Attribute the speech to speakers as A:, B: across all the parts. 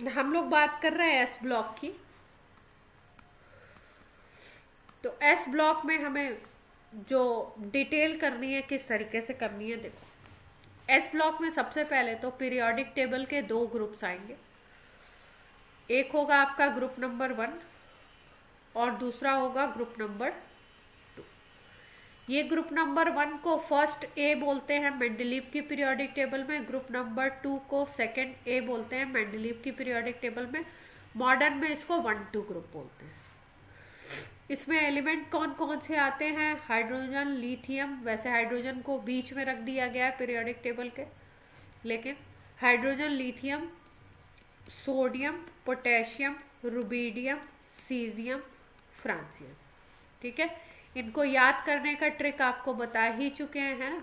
A: हम लोग बात कर रहे हैं एस ब्लॉक की। तो एस ब्लॉक में हमें जो डिटेल करनी है किस तरीके से करनी है, देखो एस ब्लॉक में सबसे पहले तो पीरियोडिक टेबल के दो ग्रुप्स आएंगे। एक होगा आपका ग्रुप नंबर 1 और दूसरा होगा ग्रुप नंबर 2। ये ग्रुप नंबर 1 को फर्स्ट ए बोलते हैं मेंडलीव की पीरियोडिक टेबल में, ग्रुप नंबर 2 को सेकंड ए बोलते हैं मेंडलीव की पीरियोडिक टेबल में। मॉडर्न में इसको 1-2 ग्रुप बोलते हैं। इसमें एलिमेंट कौन कौन से आते हैं, हाइड्रोजन, लिथियम। वैसे हाइड्रोजन को बीच में रख दिया गया है पीरियोडिक टेबल के, लेकिन hydrogen, lithium, sodium, potassium, rubidium, caesium, francium. ठीक है, इनको याद करने का ट्रिक आपको बता ही चुके हैं, है ना।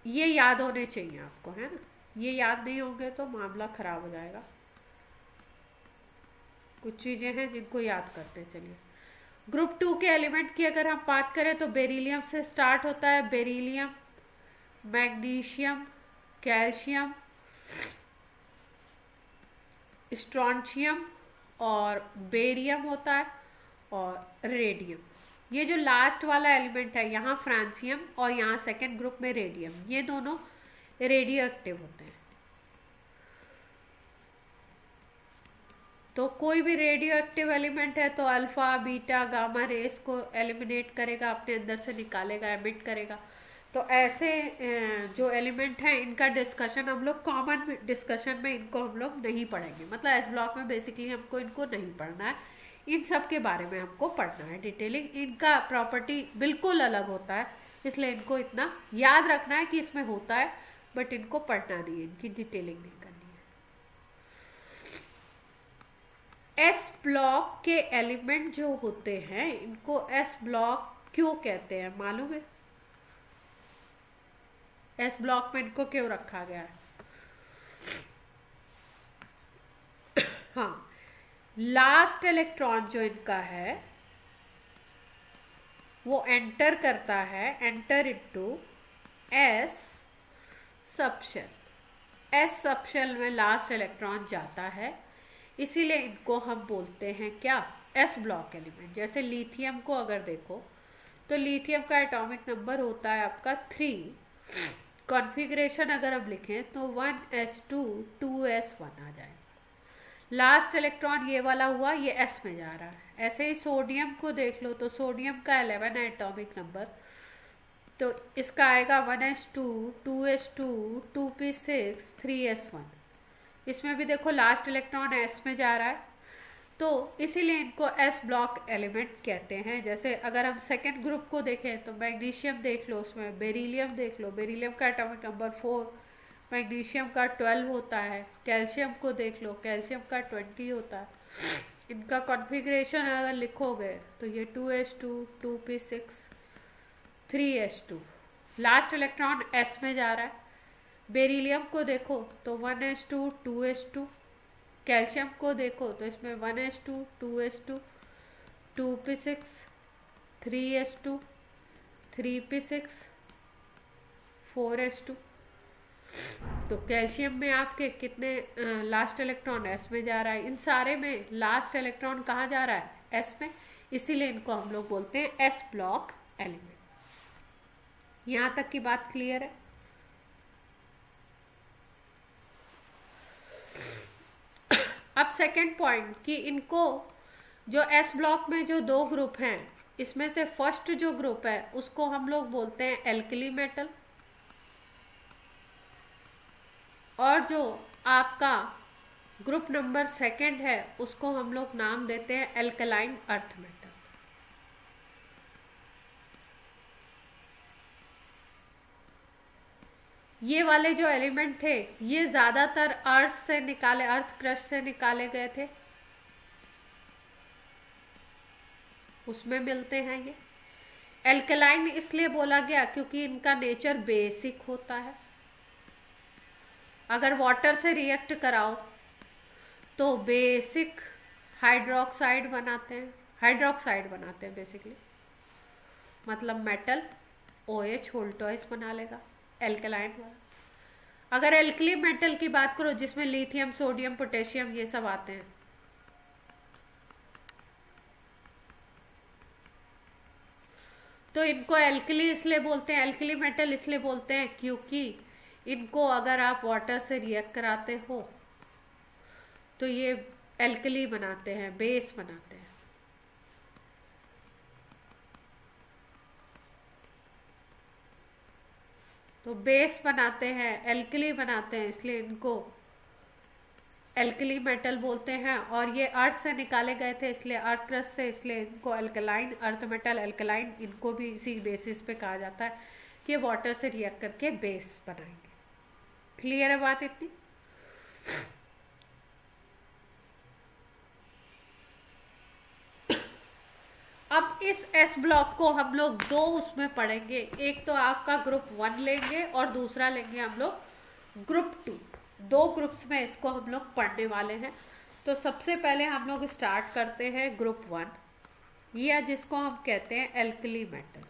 A: ये याद होने चाहिए आपको, है ना। ये याद नहीं होंगे तो मामला खराब हो जाएगा। कुछ चीजें हैं जिनको याद करते चलिए। ग्रुप 2 के एलिमेंट की अगर हम बात करें तो बेरिलियम से स्टार्ट होता है। बेरिलियम, मैग्नीशियम, कैल्शियम, स्ट्रॉन्शियम और बेरियम होता है, और रेडियम। ये जो लास्ट वाला एलिमेंट है, यहाँ फ्रांसियम और यहाँ सेकेंड ग्रुप में रेडियम, ये दोनों रेडियो एक्टिव होते हैं। तो कोई भी रेडियो एक्टिव एलिमेंट है तो अल्फा, बीटा, गामा रेस को एलिमिनेट करेगा, अपने अंदर से निकालेगा, एमिट करेगा। तो ऐसे जो एलिमेंट हैं इनका डिस्कशन हम लोग कॉमन डिस्कशन में इनको हम लोग नहीं पढ़ेंगे। मतलब एस ब्लॉक में बेसिकली हमको इनको नहीं पढ़ना है, इन सब के बारे में हमको पढ़ना है डिटेलिंग। इनका प्रॉपर्टी बिल्कुल अलग होता है, इसलिए इनको इतना याद रखना है कि इसमें होता है, बट इनको पढ़ना नहीं है, इनकी डिटेलिंग नहीं करनी है। एस ब्लॉक के एलिमेंट जो होते हैं इनको एस ब्लॉक क्यों कहते हैं मालूम है? एस ब्लॉक में इनको क्यों रखा गया है? हाँ, लास्ट इलेक्ट्रॉन जो इनका है वो एंटर करता है, enter into S subshell. S subshell में लास्ट इलेक्ट्रॉन जाता है, इसीलिए इनको हम बोलते हैं क्या, एस ब्लॉक एलिमेंट। जैसे लिथियम को अगर देखो तो लिथियम का एटॉमिक नंबर होता है आपका 3। कॉन्फ़िगरेशन अगर हम लिखें तो 1s2 2s1 आ जाएगा। लास्ट इलेक्ट्रॉन ये वाला हुआ, ये एस में जा रहा है। ऐसे ही सोडियम को देख लो तो सोडियम का 11 है एटॉमिक नंबर, तो इसका आएगा 1s2 2s2 2p6 3s1। इसमें भी देखो लास्ट इलेक्ट्रॉन एस में जा रहा है, तो इसीलिए इनको एस ब्लॉक एलिमेंट कहते हैं। जैसे अगर हम सेकेंड ग्रुप को देखें तो मैग्नीशियम देख लो, उसमें बेरिलियम देख लो, बेरिलियम का एटॉमिक नंबर 4, मैग्नीशियम का 12 होता है। कैल्शियम को देख लो, कैल्शियम का 20 होता है। इनका कॉन्फ़िगरेशन अगर लिखोगे तो ये 2s2 2p6 3s2, last electron S में जा रहा है। बेरिलियम को देखो तो 1s2 2s2, कैल्शियम को देखो तो इसमें 1s2 2s2 2p6 3s2 3p6 4s2। तो कैल्शियम में आपके कितने लास्ट इलेक्ट्रॉन एस में जा रहा है, इन सारे में लास्ट इलेक्ट्रॉन कहाँ जा रहा है, एस में, इसीलिए इनको हम लोग बोलते हैं एस ब्लॉक एलिमेंट। यहाँ तक की बात क्लियर है? अब सेकेंड पॉइंट कि इनको जो एस ब्लॉक में जो दो ग्रुप हैं, इसमें से फर्स्ट जो ग्रुप है उसको हम लोग बोलते हैं एल्कली मेटल, और जो आपका ग्रुप नंबर सेकेंड है उसको हम लोग नाम देते हैं एल्कलाइन अर्थ मेटल। ये वाले जो एलिमेंट थे ये ज्यादातर अर्थ से निकाले, अर्थ क्रस्ट से निकाले गए थे, उसमें मिलते हैं ये। एल्कलाइन इसलिए बोला गया क्योंकि इनका नेचर बेसिक होता है। अगर वाटर से रिएक्ट कराओ तो बेसिक हाइड्रोक्साइड बनाते हैं बेसिकली, मतलब मेटल OH होल्टॉइस बना लेगा एल्कलाइन वाला। अगर एल्कली मेटल की बात करो जिसमें लिथियम, सोडियम, पोटेशियम ये सब आते हैं, तो इनको एल्कली इसलिए बोलते हैं, एल्कली मेटल इसलिए बोलते हैं क्योंकि इनको अगर आप वाटर से रिएक्ट कराते हो तो ये एल्कली बनाते हैं, बेस बनाते हैं। तो बेस बनाते हैं, एल्कली बनाते हैं, इसलिए इनको एल्कली मेटल बोलते हैं। और ये अर्थ से निकाले गए थे, इसलिए अर्थ क्रस्ट से, इसलिए इनको अल्कलाइन, अर्थ मेटल अल्कलाइन, इनको भी इसी बेसिस पे कहा जाता है कि वाटर से रिएक्ट करके बेस बनाएंगे। क्लियर है बात इतनी? अब इस एस ब्लॉक को हम लोग दो उसमें पढ़ेंगे, एक तो आपका ग्रुप 1 लेंगे और दूसरा लेंगे हम लोग ग्रुप 2। दो ग्रुप्स में इसको हम लोग पढ़ने वाले हैं। तो सबसे पहले हम लोग स्टार्ट करते हैं ग्रुप 1, या जिसको हम कहते हैं एल्कली मेटल।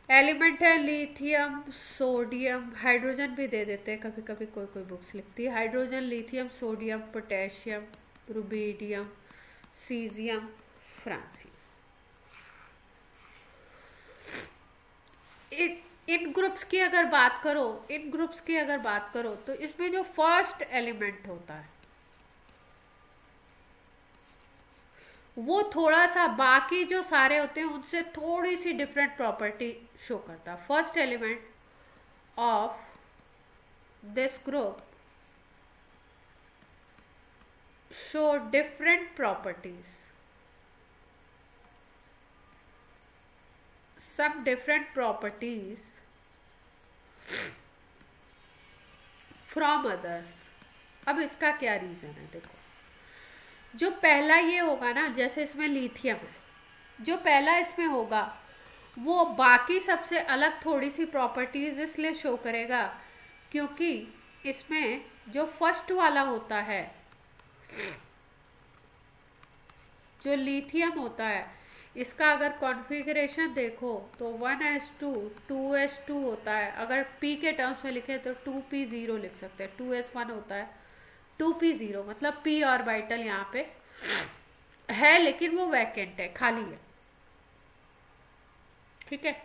A: एलिमेंट है लिथियम, सोडियम, हाइड्रोजन भी दे देते हैं कभी कभी, कोई कोई बुक्स लिखती है hydrogen, lithium, sodium, potassium, rubidium, caesium, francium. इन ग्रुप्स की अगर बात करो, इन ग्रुप्स की अगर बात करो तो इसमें जो फर्स्ट एलिमेंट होता है वो थोड़ा सा बाकी जो सारे होते हैं उनसे थोड़ी सी डिफरेंट प्रॉपर्टी शो करता है। First element of this group show different properties, some different properties from others। अब इसका क्या रीजन है? देखो, जो पहला ये होगा ना, जैसे इसमें लिथियम है, जो पहला इसमें होगा वो बाकी सबसे अलग थोड़ी सी प्रॉपर्टीज इसलिए शो करेगा क्योंकि इसमें जो फर्स्ट वाला होता है, जो लिथियम होता है, इसका अगर कॉन्फ़िगरेशन देखो तो 1s2 2s2 होता है। अगर p के टर्म्स में लिखे तो 2p0 लिख सकते हैं। 2s1 होता है 2p0, मतलब p ऑर्बिटल यहाँ पे है लेकिन वो वैकेंट है, खाली है। ठीक है।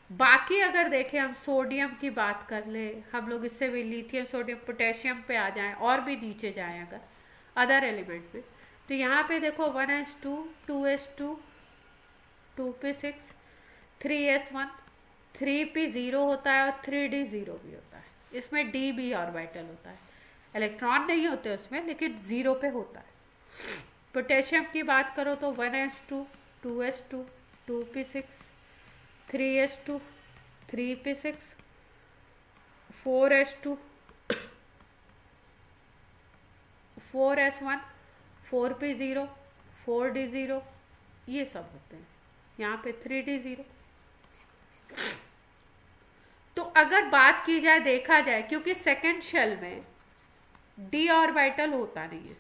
A: बाकी अगर देखें हम सोडियम की बात कर ले, हम लोग इससे भी लिथियम, सोडियम, पोटेशियम पे आ जाएं और भी नीचे जाएं अगर अदर एलिमेंट में, तो यहाँ पे देखो 1s2 2s2 2p6 3s1 3p0 होता है और 3d0 भी होता है। इसमें d भी ऑर्बिटल होता है, इलेक्ट्रॉन नहीं होते उसमें लेकिन 0 पे होता है। पोटेशियम की बात करो तो 1s2 2s2 2p6 3s2 3p6 4s2 4s1 4p0 4d0, ये सब होते हैं। यहाँ पे 3d0। तो अगर बात की जाए, देखा जाए, क्योंकि सेकेंड शेल में d ऑर्बिटल होता नहीं है,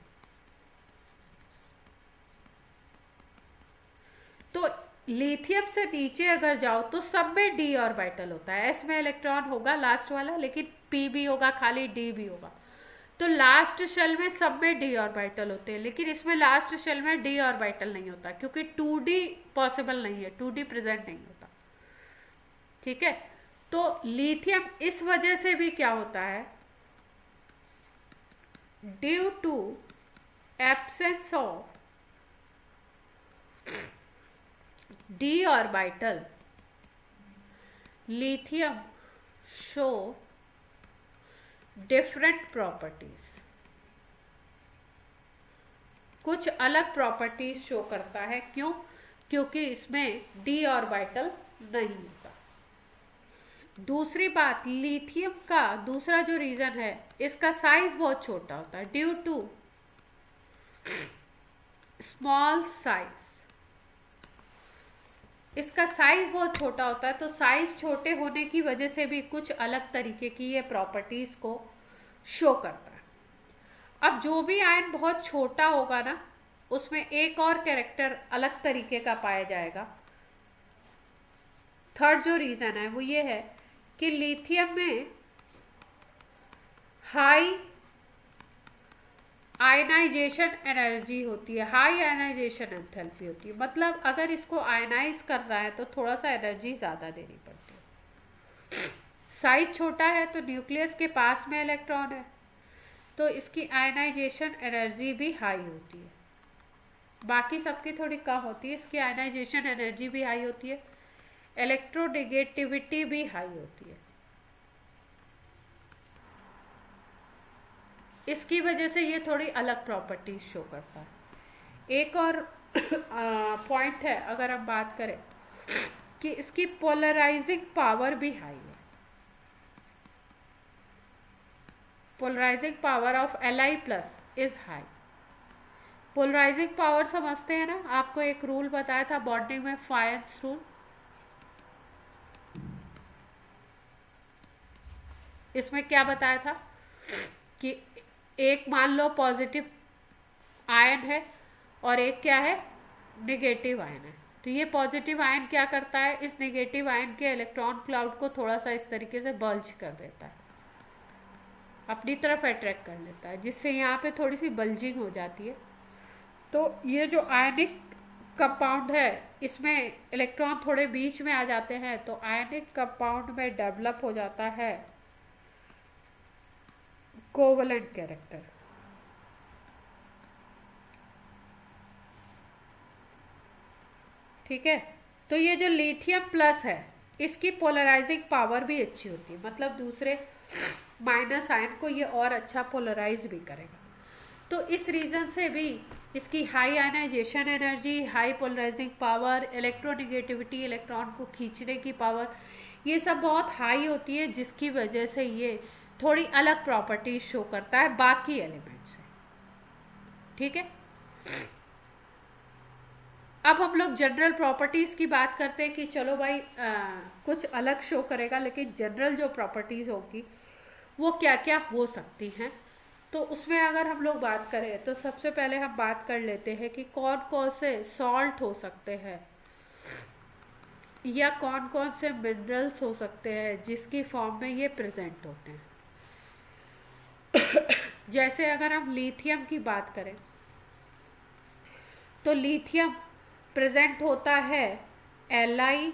A: तो लिथियम से नीचे अगर जाओ तो सब में d ऑर्बिटल होता है। s में इलेक्ट्रॉन होगा लास्ट वाला, लेकिन p भी होगा, खाली d भी होगा। तो लास्ट शेल में सब में d ऑर्बिटल होते हैं, लेकिन इसमें लास्ट शेल में d ऑर्बिटल नहीं होता क्योंकि 2d पॉसिबल नहीं है, 2d प्रेजेंट नहीं होता। ठीक है। तो लिथियम इस वजह से भी क्या होता है, due to absence of d orbital, lithium show different properties, कुछ अलग प्रॉपर्टीज शो करता है। क्यों? क्योंकि इसमें d ऑर्बिटल नहीं होता। दूसरी बात, लिथियम का दूसरा जो रीजन है, इसका साइज बहुत छोटा होता है। ड्यू टू स्मॉल साइज, इसका साइज बहुत छोटा होता है, तो साइज छोटे होने की वजह से भी कुछ अलग तरीके की ये प्रॉपर्टीज को शो करता है। अब जो भी आयन बहुत छोटा होगा ना, उसमें एक और कैरेक्टर अलग तरीके का पाया जाएगा। थर्ड जो रीजन है वो ये है कि लिथियम में हाई आयनाइजेशन एनर्जी होती है, हाई आयनाइजेशन एंथैल्पी होती है। मतलब अगर इसको आयनाइज कर रहा है तो थोड़ा सा एनर्जी ज़्यादा देनी पड़ती है। साइज छोटा है तो न्यूक्लियस के पास में इलेक्ट्रॉन है, तो इसकी आयनाइजेशन एनर्जी भी हाई होती है। बाकी सबकी थोड़ी कम होती है, इसकी आयनाइजेशन एनर्जी भी हाई होती है, इलेक्ट्रोनेगेटिविटी भी हाई होती है। इसकी वजह से ये थोड़ी अलग प्रॉपर्टीज शो करता है। एक और पॉइंट है, अगर हम बात करें कि इसकी पोलराइजिंग पावर भी हाई है। Polarising power of Li+ is high. Polarising power समझते हैं ना, आपको एक रूल बताया था बॉन्डिंग में, फायंस रूल। इसमें क्या बताया था कि एक मान लो पॉजिटिव आयन है और एक क्या है, नेगेटिव आयन है। तो ये पॉजिटिव आयन क्या करता है, इस नेगेटिव आयन के इलेक्ट्रॉन क्लाउड को थोड़ा सा इस तरीके से बल्ज कर देता है, अपनी तरफ अट्रैक्ट कर लेता है, जिससे यहाँ पे थोड़ी सी बल्जिंग हो जाती है। तो ये जो आयनिक कंपाउंड है, इसमें इलेक्ट्रॉन थोड़े बीच में आ जाते हैं, तो आयनिक कंपाउंड में डेवलप हो जाता है कोवलेंट कैरेक्टर। ठीक है, तो ये जो लिथियम प्लस है, इसकी पोलराइजिंग पावर भी अच्छी होती है, मतलब दूसरे माइनस आयन को ये और अच्छा पोलराइज भी करेगा। तो इस रीजन से भी इसकी high ionisation energy, high polarising power, electronegativity, electron को खींचने की पावर, ये सब बहुत हाई होती है, जिसकी वजह से ये थोड़ी अलग प्रॉपर्टीज शो करता है बाकी एलिमेंट से। ठीक है, अब हम लोग जनरल प्रॉपर्टीज की बात करते हैं कि चलो भाई कुछ अलग शो करेगा, लेकिन जनरल जो प्रॉपर्टीज होगी वो क्या क्या हो सकती हैं। तो उसमें अगर हम लोग बात करें तो सबसे पहले हम बात कर लेते हैं कि कौन कौन से सॉल्ट हो सकते हैं या कौन कौन से मिनरल्स हो सकते हैं जिसकी फॉर्म में ये प्रेजेंट होते हैं। जैसे अगर हम लिथियम की बात करें तो लिथियम प्रेजेंट होता है Li,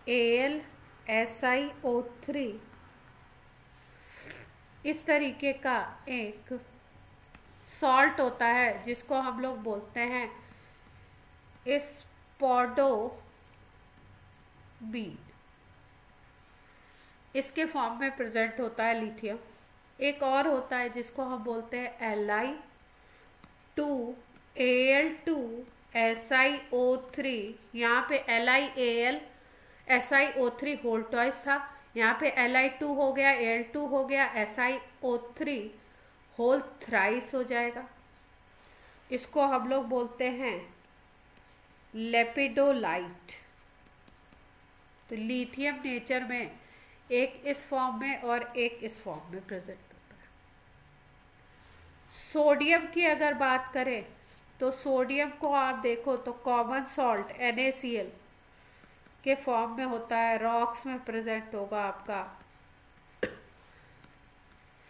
A: Al, SiO3 इस तरीके का एक सॉल्ट होता है, जिसको हम लोग बोलते हैं स्पोडोबीन। इसके फॉर्म में प्रेजेंट होता है लिथियम। एक और होता है जिसको हम बोलते हैं Li2 Al2 SiO3। यहाँ पे LiAl SiO3 होल ट्वाइस था, यहाँ पे Li2 हो गया, Al2 हो गया, SiO3 होल थ्राइस हो जाएगा। इसको हम लोग बोलते हैं लेपिडोलाइट। तो लिथियम नेचर में एक इस फॉर्म में और एक इस फॉर्म में प्रेजेंट होता है। सोडियम की अगर बात करें तो सोडियम को आप देखो तो कॉमन सॉल्ट NaCl के फॉर्म में होता है, रॉक्स में प्रेजेंट होगा, आपका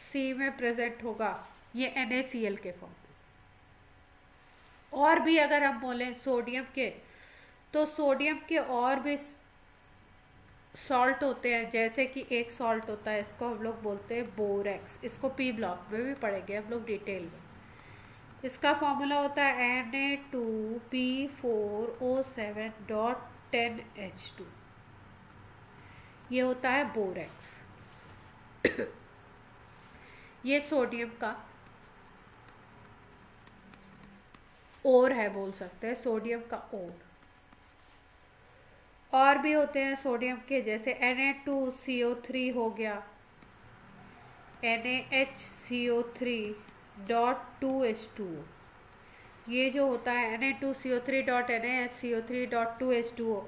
A: सी में प्रेजेंट होगा, ये NaCl के फॉर्म में। और भी अगर हम बोलें सोडियम के, तो सोडियम के और भी सॉल्ट होते हैं, जैसे कि एक सॉल्ट होता है, इसको हम लोग बोलते हैं बोरेक्स। इसको P ब्लॉक में भी पढ़ेंगे हम लोग डिटेल में। इसका फॉर्मूला होता है Na2P4O7.10H2। ये होता है बोरेक्स। ये सोडियम का ओर है, बोल सकते हैं सोडियम का ओर। और भी होते हैं सोडियम के, जैसे Na2CO3 हो गया, NaHCO3.2H2O। ये जो होता है Na2CO3.NaHCO3.2H2O,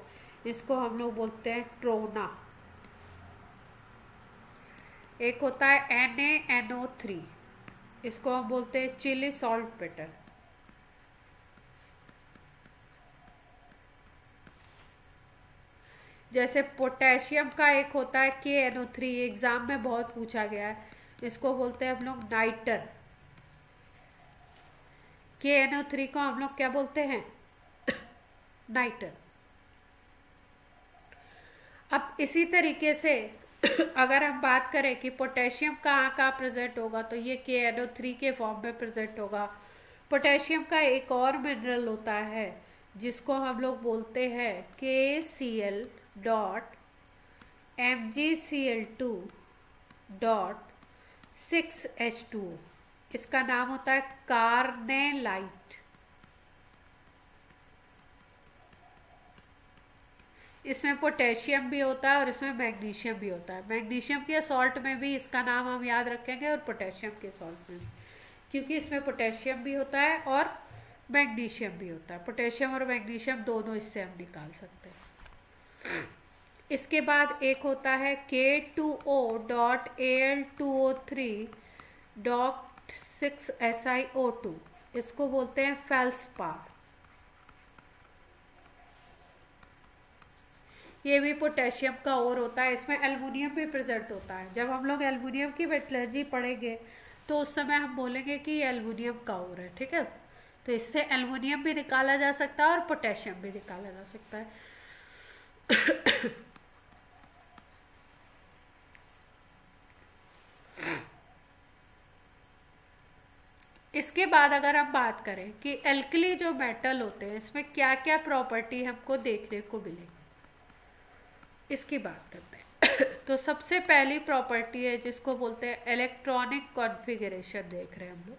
A: इसको हम लोग बोलते हैं ट्रोना। एक होता है NaNO3, इसको हम बोलते हैं चिली सॉल्ट पेटर। जैसे पोटेशियम का एक होता है KNO3, एग्जाम में बहुत पूछा गया है, इसको बोलते हैं हम लोग नाइटर। KNO3 को हम लोग क्या बोलते हैं? नाइटर। अब इसी तरीके से अगर हम बात करें कि पोटेशियम कहाँ कहाँ प्रेजेंट होगा, तो ये KNO3 के फॉर्म में प्रेजेंट होगा। पोटेशियम का एक और मिनरल होता है जिसको हम लोग बोलते हैं KCl.MgCl2.6H2O। इसका नाम होता है कार्नेलाइट। इसमें पोटेशियम भी होता है और इसमें मैग्नीशियम भी होता है। मैग्नीशियम के सॉल्ट में भी इसका नाम हम याद रखेंगे और पोटेशियम के सॉल्ट में भी, क्योंकि इसमें पोटेशियम भी होता है और मैग्नीशियम भी होता है। पोटेशियम और मैग्नीशियम दोनों इससे हम निकाल सकते हैं। इसके बाद एक होता है K2O.Al2O3.6SiO2, इसको बोलते हैं फेल्सपार। ये भी पोटेशियम का और होता है। इसमें एल्युमिनियम भी प्रेजेंट होता है। जब हम लोग एल्युमिनियम की मेटलर्जी पढ़ेंगे तो उस समय हम बोलेंगे कि ये एल्युमिनियम का और है, ठीक है। तो इससे एल्युमिनियम भी निकाला जा सकता है और पोटेशियम भी निकाला जा सकता है। इसके बाद अगर हम बात करें कि एल्कली जो मेटल होते हैं इसमें क्या क्या प्रॉपर्टी हमको देखने को मिलेगी, इसकी बात करते हैं। तो सबसे पहली प्रॉपर्टी है जिसको बोलते हैं इलेक्ट्रॉनिक कॉन्फ़िगरेशन। देख रहे हैं हम लोग,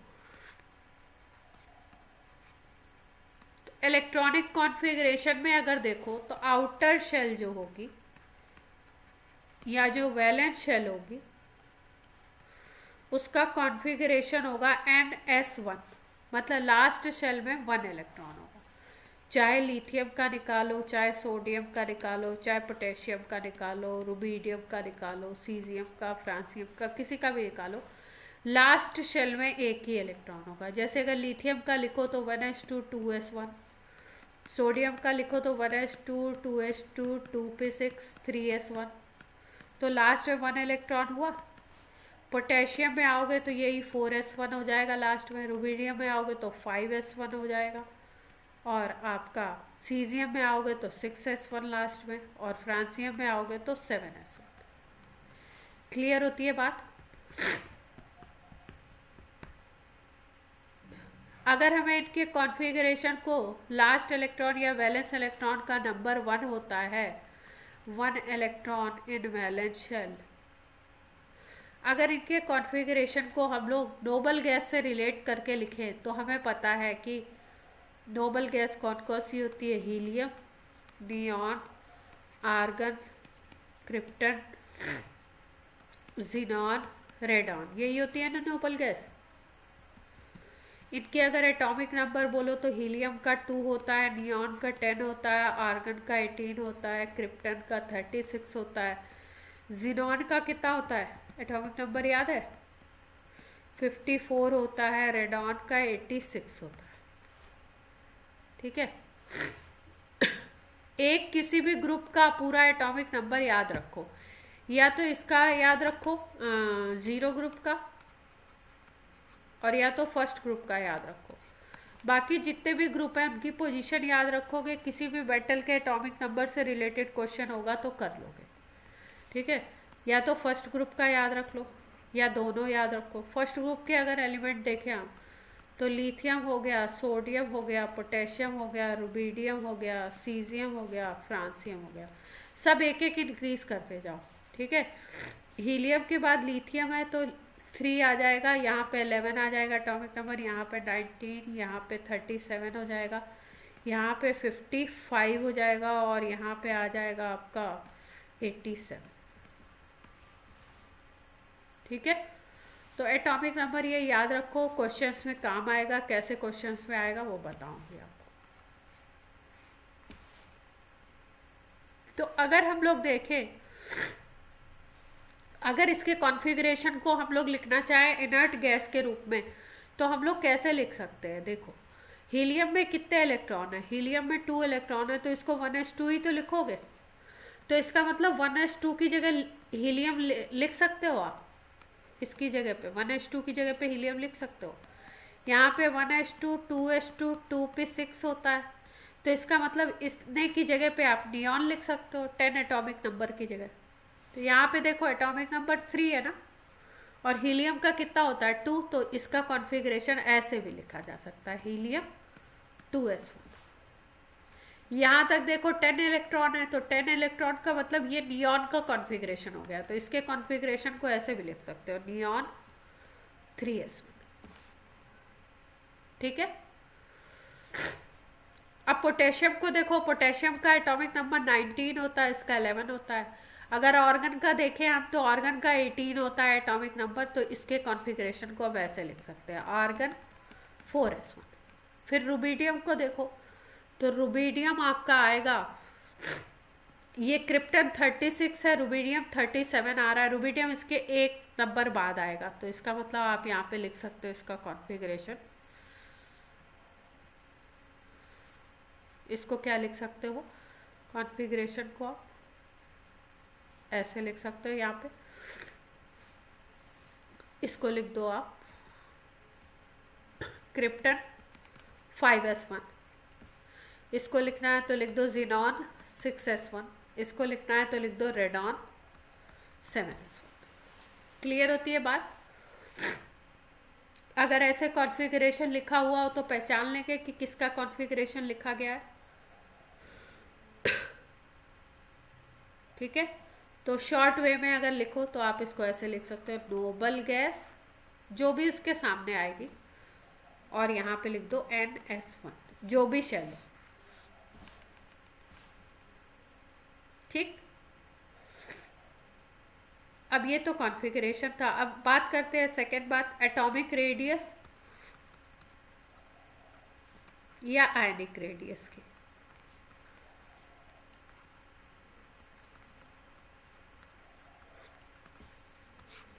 A: तो इलेक्ट्रॉनिक कॉन्फ़िगरेशन में अगर देखो तो आउटर शेल जो होगी या जो वैलेंस शेल होगी उसका कॉन्फ़िगरेशन होगा NS1, मतलब लास्ट शेल में 1 इलेक्ट्रॉन होगा। चाहे लिथियम का निकालो, चाहे सोडियम का निकालो, चाहे पोटेशियम का निकालो, रुबीडियम का निकालो, सीजियम का, फ्रांसियम का, किसी का भी निकालो, लास्ट शेल में एक ही इलेक्ट्रॉन होगा। जैसे अगर लिथियम का लिखो तो 1s2 2s1, सोडियम का लिखो तो 1s2 2s2 2p6 3s1, तो लास्ट में 1 इलेक्ट्रॉन हुआ। पोटेशियम में आओगे तो यही 4s1 हो जाएगा लास्ट में। रुबीडियम में आओगे तो 5s1 हो जाएगा, और आपका सीजियम में आओगे तो 6s1 लास्ट में, और फ्रांसियम में आओगे तो 7s1। क्लियर होती है बात? अगर हमें इनके कॉन्फ़िगरेशन को लास्ट इलेक्ट्रॉन या वैलेंस इलेक्ट्रॉन का नंबर 1 होता है, 1 इलेक्ट्रॉन इन वैलेंस शेल, अगर इनके कॉन्फ़िगरेशन को हम लोग नोबल गैस से रिलेट करके लिखें तो हमें पता है कि नोबल गैस कौन कौन सी होती है? Helium, neon, argon, krypton, xenon, radon, यही होती है ना नोबल गैस। इनके अगर एटॉमिक नंबर बोलो तो हीलियम का 2 होता है, नियॉन का 10 होता है, आर्गन का 18 होता है, क्रिप्टन का 36 होता है, जिनॉन का कितना होता है एटॉमिक नंबर याद है? 54 होता है, रेडॉन का 86 होता है, ठीक है। एक किसी भी ग्रुप का पूरा एटॉमिक नंबर याद रखो, या तो इसका याद रखो 0 ग्रुप का, और या तो फर्स्ट ग्रुप का याद रखो। बाकी जितने भी ग्रुप हैं उनकी पोजीशन याद रखोगे। किसी भी मेटल के एटॉमिक नंबर से रिलेटेड क्वेश्चन होगा तो कर लोगे, ठीक है। या तो फर्स्ट ग्रुप का याद रख लो या दोनों याद रखो। फर्स्ट ग्रुप के अगर एलिमेंट देखें हम तो लिथियम हो गया, सोडियम हो गया, पोटेशियम हो गया, रुबीडियम हो गया, सीजियम हो गया, फ्रांसियम हो गया। सब एक एक इंक्रीज करते जाओ, ठीक है। हीलियम के बाद लिथियम है तो 3 आ जाएगा, यहाँ पे 11 आ जाएगा एटॉमिक नंबर, यहाँ पे 19, यहाँ पे 37 हो जाएगा, यहाँ पे 55 हो जाएगा, और यहाँ पे आ जाएगा आपका 87, ठीक है। तो एटॉमिक नंबर ये याद रखो, क्वेश्चंस में काम आएगा। कैसे क्वेश्चंस में आएगा वो बताऊंगी आपको। तो अगर हम लोग देखें, अगर इसके कॉन्फ़िगरेशन को हम लोग लिखना चाहें इनर्ट गैस के रूप में तो हम लोग कैसे लिख सकते हैं? देखो, हीलियम में कितने इलेक्ट्रॉन है? हीलियम में 2 इलेक्ट्रॉन है, तो इसको 1s2 ही तो लिखोगे। तो इसका मतलब 1s2 की जगह हीलियम लिख सकते हो आप, इसकी जगह पे 1s2 की जगह पे हीलियम लिख सकते हो। यहाँ पे 1s2 2s2 2p6 होता है, तो इसका मतलब इसने की जगह पे आप नियॉन लिख सकते हो 10 एटॉमिक नंबर की जगह। तो यहाँ पे देखो एटॉमिक नंबर 3 है ना, और हीलियम का कितना होता है 2, तो इसका कॉन्फ़िगरेशन ऐसे भी लिखा जा सकता है हीलियम 2s1। यहाँ तक देखो 10 इलेक्ट्रॉन है, तो 10 इलेक्ट्रॉन का मतलब ये नियॉन का कॉन्फ़िगरेशन हो गया, तो इसके कॉन्फ़िगरेशन को ऐसे भी लिख सकते हो नियॉन 3s1। ठीक है। अब पोटेशियम को देखो, पोटेशियम का एटॉमिक नंबर 19 होता है, इसका 11 होता है। अगर ऑर्गन का देखें हम तो ऑर्गन का 18 होता है एटॉमिक नंबर, तो इसके कॉन्फ़िगरेशन को अब ऐसे लिख सकते हैं ऑर्गन 4s1। फिर रुबीडियम को देखो, तो रुबीडियम आपका आएगा, ये क्रिप्टन 36 है, रुबीडियम 37 आ रहा है, रुबीडियम इसके एक नंबर बाद आएगा, तो इसका मतलब आप यहाँ पे लिख सकते हो इसका कॉन्फ़िगरेशन, इसको क्या लिख सकते हो कॉन्फ़िगरेशन को आप ऐसे लिख सकते हो। यहाँ पे इसको लिख दो आप क्रिप्टन 5s1, इसको लिखना है तो लिख दो ज़ीनॉन 6s1, इसको लिखना है तो लिख दो रेडॉन 7s1। क्लियर होती है बात। अगर ऐसे कॉन्फ़िगरेशन लिखा हुआ हो तो पहचान लेंगे कि किसका कॉन्फ़िगरेशन लिखा गया है। ठीक है, तो शॉर्ट वे में अगर लिखो तो आप इसको ऐसे लिख सकते हो नोबल गैस जो भी उसके सामने आएगी, और यहाँ पे लिख दो NS1 जो भी शेल है। ठीक, अब ये तो कॉन्फ़िगरेशन था। अब बात करते हैं सेकेंड बात, एटॉमिक रेडियस या आयनिक रेडियस की।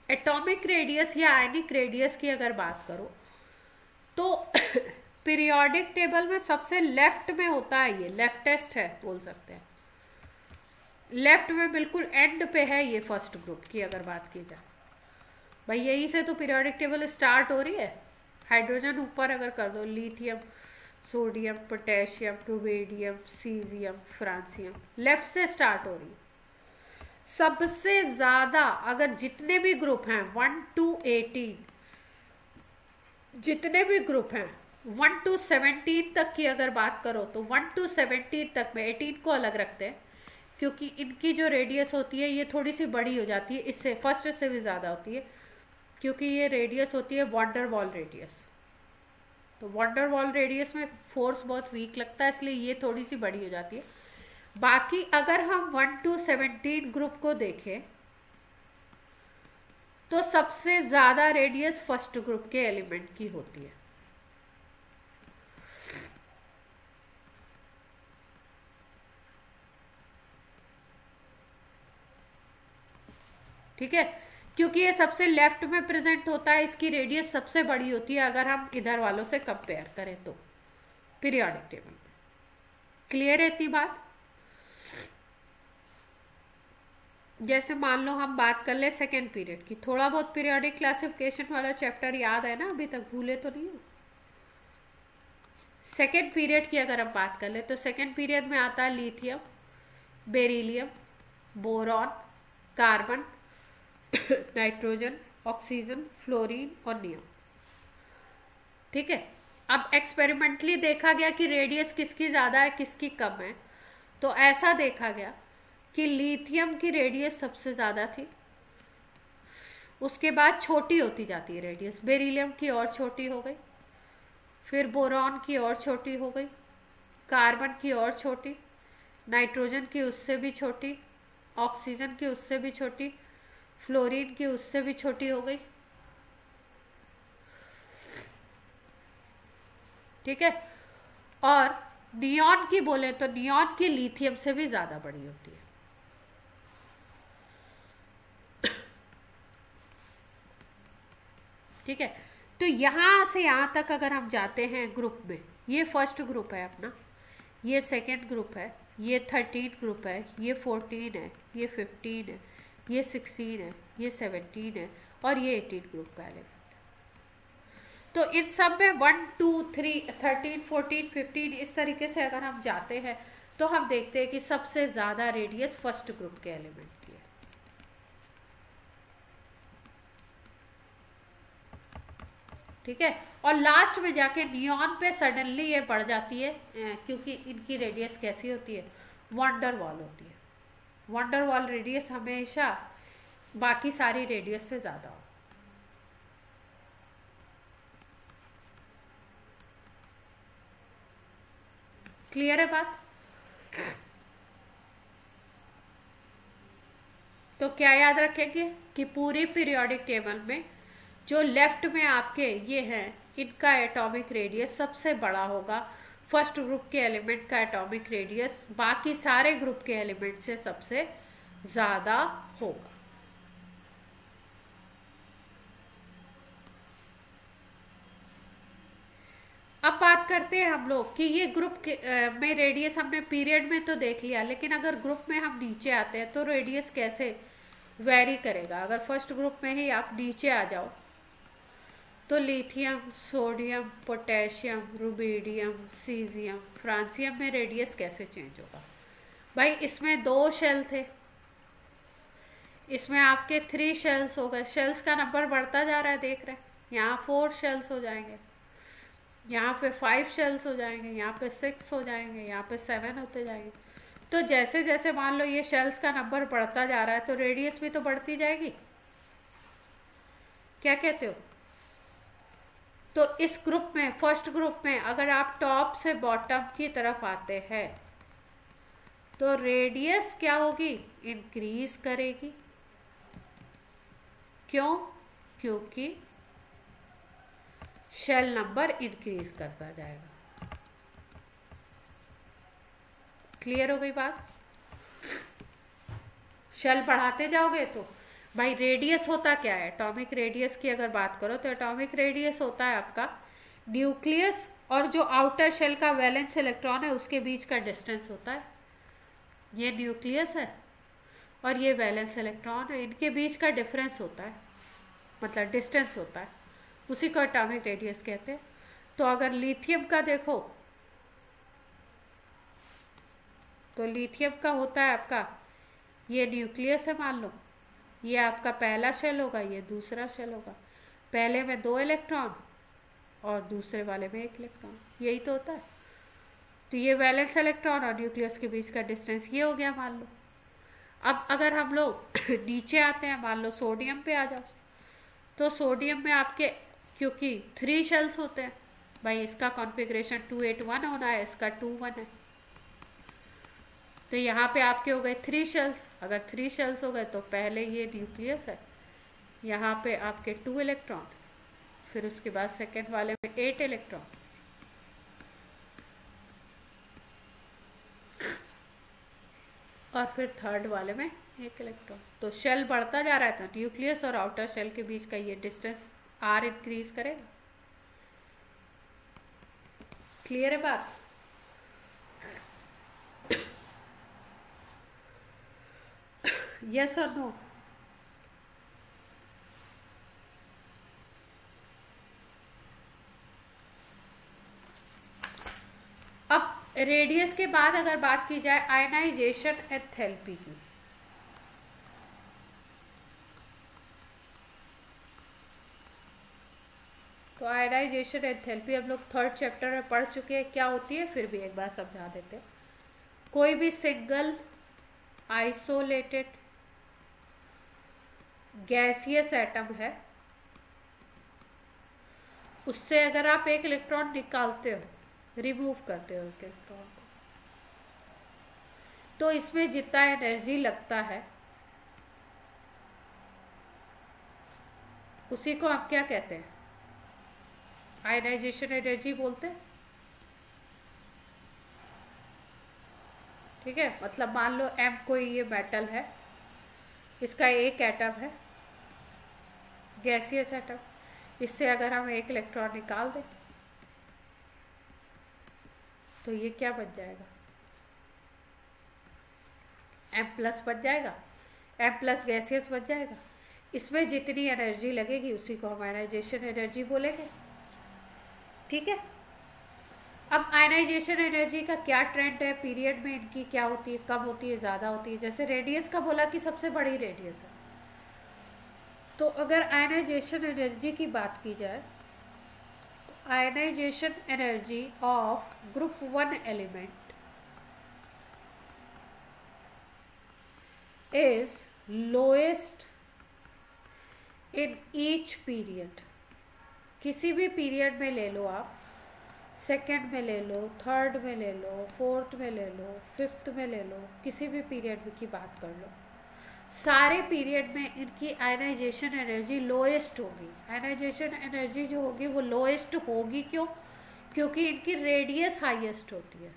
A: एटॉमिक रेडियस या आयनिक रेडियस की अगर बात करो तो पीरियोडिक टेबल में सबसे लेफ्ट में होता है, ये लेफ्टेस्ट है बोल सकते हैं, लेफ्ट में बिल्कुल एंड पे है ये फर्स्ट ग्रुप की अगर बात की जाए। भाई यहीं से तो पीरियोडिक टेबल स्टार्ट हो रही है। हाइड्रोजन ऊपर अगर कर दो, lithium, sodium, potassium, rubidium, caesium, francium, left से स्टार्ट हो रही है। सबसे ज्यादा अगर जितने भी ग्रुप हैं 1 to 18, जितने भी ग्रुप हैं 1 to 17 तक की अगर बात करो तो 1 to 17 तक में 18 को अलग रखते हैं, क्योंकि इनकी जो रेडियस होती है ये थोड़ी सी बड़ी हो जाती है, इससे फर्स्ट से भी ज़्यादा होती है, क्योंकि ये रेडियस होती है वॉन्डर वॉल रेडियस। तो वॉन्डर वॉल रेडियस में फोर्स बहुत वीक लगता है, इसलिए ये थोड़ी सी बड़ी हो जाती है। बाकी अगर हम 1 to 17 ग्रुप को देखें तो सबसे ज़्यादा रेडियस फर्स्ट ग्रुप के एलिमेंट की होती है। ठीक है, क्योंकि ये सबसे लेफ्ट में प्रेजेंट होता है, इसकी रेडियस सबसे बड़ी होती है अगर हम इधर वालों से कंपेयर करें तो पीरियोडिक टेबल में। क्लियर है इतनी बात। जैसे मान लो हम बात कर ले सेकेंड पीरियड की, थोड़ा बहुत पीरियोडिक क्लासिफिकेशन वाला चैप्टर याद है ना, अभी तक भूले तो नहीं हो। सेकेंड पीरियड की अगर हम बात कर ले तो सेकेंड पीरियड में आता है lithium, beryllium, boron, carbon, nitrogen, oxygen, fluorine और नियॉन। ठीक है, अब एक्सपेरिमेंटली देखा गया कि रेडियस किसकी ज्यादा है किसकी कम है, तो ऐसा देखा गया कि लिथियम की रेडियस सबसे ज्यादा थी, उसके बाद छोटी होती जाती है रेडियस, बेरिलियम की और छोटी हो गई, फिर बोरॉन की और छोटी हो गई, कार्बन की और छोटी, नाइट्रोजन की उससे भी छोटी, ऑक्सीजन की उससे भी छोटी, फ्लोरीन की उससे भी छोटी हो गई। ठीक है, और नियॉन की बोले तो नियॉन की लिथियम से भी ज्यादा बड़ी होती है। ठीक है, तो यहां से यहां तक अगर हम जाते हैं ग्रुप में, ये फर्स्ट ग्रुप है अपना, ये सेकेंड ग्रुप है, ये 13 ग्रुप है, ये 14 है, ये 15 है, ये 16 है, ये 17 है और ये 18 ग्रुप का एलिमेंट। तो इन सब में 1 2 3 13 14 15 इस तरीके से अगर हम जाते हैं तो हम देखते हैं कि सबसे ज़्यादा रेडियस फर्स्ट ग्रुप के एलिमेंट की है। ठीक है, और लास्ट में जाके नियॉन पे सडनली ये बढ़ जाती है क्योंकि इनकी रेडियस कैसी होती है, वंडर वॉल होती है। वंडर वॉल रेडियस हमेशा बाकी सारी रेडियस से ज़्यादा हो। क्लियर है बात? तो क्या याद रखेंगे कि पूरी पीरियोडिक टेबल में जो लेफ्ट में आपके ये हैं इनका एटॉमिक रेडियस सबसे बड़ा होगा। फर्स्ट ग्रुप के एलिमेंट का एटॉमिक रेडियस बाकी सारे ग्रुप के एलिमेंट से सबसे ज़्यादा होगा। अब बात करते हैं हम लोग कि ये ग्रुप में रेडियस हमने पीरियड में तो देख लिया, लेकिन अगर ग्रुप में हम नीचे आते हैं तो रेडियस कैसे वेरी करेगा। अगर फर्स्ट ग्रुप में ही आप नीचे आ जाओ तो lithium, sodium, potassium, rubidium, caesium, francium में रेडियस कैसे चेंज होगा। भाई इसमें 2 शेल थे, इसमें आपके 3 शेल्स हो गए। शेल्स का नंबर बढ़ता जा रहा है, देख रहे हैं। यहाँ 4 शेल्स हो जाएंगे, यहाँ पे 5 शेल्स हो जाएंगे, यहाँ पे 6 हो जाएंगे, यहाँ पे 7 होते जाएंगे। तो जैसे जैसे मान लो ये शेल्स का नंबर बढ़ता जा रहा है तो रेडियस भी तो बढ़ती जाएगी। क्या कहते हो? तो इस ग्रुप में, फर्स्ट ग्रुप में अगर आप टॉप से बॉटम की तरफ आते हैं तो रेडियस क्या होगी, इंक्रीज करेगी। क्यों? क्योंकि शेल नंबर इंक्रीज करता जाएगा। क्लियर हो गई बात? शेल बढ़ाते जाओगे तो भाई रेडियस होता क्या है, एटॉमिक रेडियस की अगर बात करो तो एटॉमिक रेडियस होता है आपका न्यूक्लियस और जो आउटर शेल का वैलेंस इलेक्ट्रॉन है उसके बीच का डिस्टेंस होता है। ये न्यूक्लियस है और ये वैलेंस इलेक्ट्रॉन है, इनके बीच का डिफरेंस होता है, मतलब डिस्टेंस होता है, उसी को एटॉमिक रेडियस कहते हैं। तो अगर लिथियम का देखो तो लिथियम का होता है आपका, ये न्यूक्लियस है मान लो, ये आपका पहला शेल होगा, ये दूसरा शेल होगा। पहले में 2 इलेक्ट्रॉन और दूसरे वाले में 1 इलेक्ट्रॉन, यही तो होता है। तो ये वैलेंस इलेक्ट्रॉन और न्यूक्लियस के बीच का डिस्टेंस ये हो गया मान लो। अब अगर हम लोग नीचे आते हैं, मान लो सोडियम पे आ जाओ, तो सोडियम में आपके क्योंकि 3 शेल्स होते हैं भाई, इसका कॉन्फ़िगरेशन 281 होना है, इसका 21 है, तो यहाँ पे आपके हो गए 3 शेल्स। अगर 3 शेल्स हो गए तो पहले ये न्यूक्लियस है, यहाँ पे आपके 2 इलेक्ट्रॉन, फिर उसके बाद सेकेंड वाले में 8 इलेक्ट्रॉन, और फिर थर्ड वाले में 1 इलेक्ट्रॉन। तो शेल बढ़ता जा रहा है तो न्यूक्लियस और आउटर शेल के बीच का ये डिस्टेंस r इंक्रीज करेगा। क्लियर है बात? यस और नो? अब रेडियस के बाद अगर बात की जाए आयनाइजेशन एंथैल्पी की, तो आयनाइजेशन एंथैल्पी हम लोग 3rd चैप्टर में पढ़ चुके हैं क्या होती है, फिर भी एक बार समझा देते हैं। कोई भी सिंगल आइसोलेटेड गैसियस एटम है, उससे अगर आप 1 इलेक्ट्रॉन निकालते हो, रिमूव करते हो 1 इलेक्ट्रॉन को, तो इसमें जितना एनर्जी लगता है उसी को आप क्या कहते हैं, आयनाइजेशन एनर्जी बोलते हैं। ठीक है, मतलब मान लो M कोई ये मेटल है, इसका 1 एटम है, गैसियस एटम, इससे अगर हम 1 इलेक्ट्रॉन निकाल दें तो ये क्या बन जाएगा, M+ बन जाएगा, M+ गैसियस बन जाएगा। इसमें जितनी एनर्जी लगेगी उसी को हम आयनाइजेशन एनर्जी बोलेंगे। ठीक है। अब आयनाइजेशन एनर्जी का क्या ट्रेंड है, पीरियड में इनकी क्या होती है, कम होती है, ज़्यादा होती है। जैसे रेडियस का बोला कि सबसे बड़ी रेडियस है, तो अगर आयनाइजेशन एनर्जी की बात की जाए, ionisation energy of group 1 element is lowest in each period. किसी भी पीरियड में ले लो आप, सेकेंड में ले लो, थर्ड में ले लो, फोर्थ में ले लो, फिफ्थ में ले लो, किसी भी पीरियड की बात कर लो, सारे पीरियड में इनकी आयनाइजेशन एनर्जी लोएस्ट होगी। आयनाइजेशन एनर्जी जो होगी वो लोएस्ट होगी, क्यों? क्योंकि इनकी रेडियस हाईएस्ट होती है।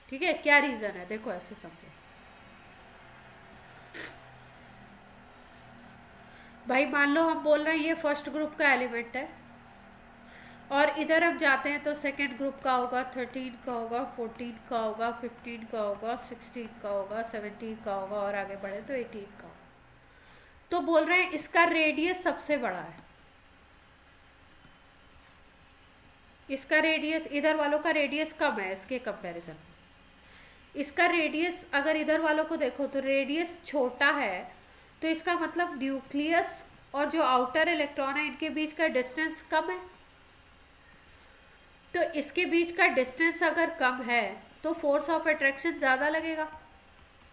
A: ठीक है, क्या रीजन है देखो, ऐसे समझो भाई। मान लो हम बोल रहे हैं ये फर्स्ट ग्रुप का एलिमेंट है, और इधर अब जाते हैं तो सेकेंड ग्रुप का होगा, 13 का होगा, 14 का होगा, 15 का होगा, 16 का होगा, 17 का होगा, और आगे बढ़े तो 18 का होगा। तो बोल रहे हैं इसका रेडियस सबसे बड़ा है। इसका रेडियस, इधर वालों का रेडियस कम है इसके कंपैरिजन में। इसका रेडियस अगर इधर वालों को देखो तो रेडियस छोटा है, तो इसका मतलब न्यूक्लियस और जो आउटर इलेक्ट्रॉन है इनके बीच का डिस्टेंस कम है। तो इसके बीच का डिस्टेंस अगर कम है तो फोर्स ऑफ अट्रैक्शन ज़्यादा लगेगा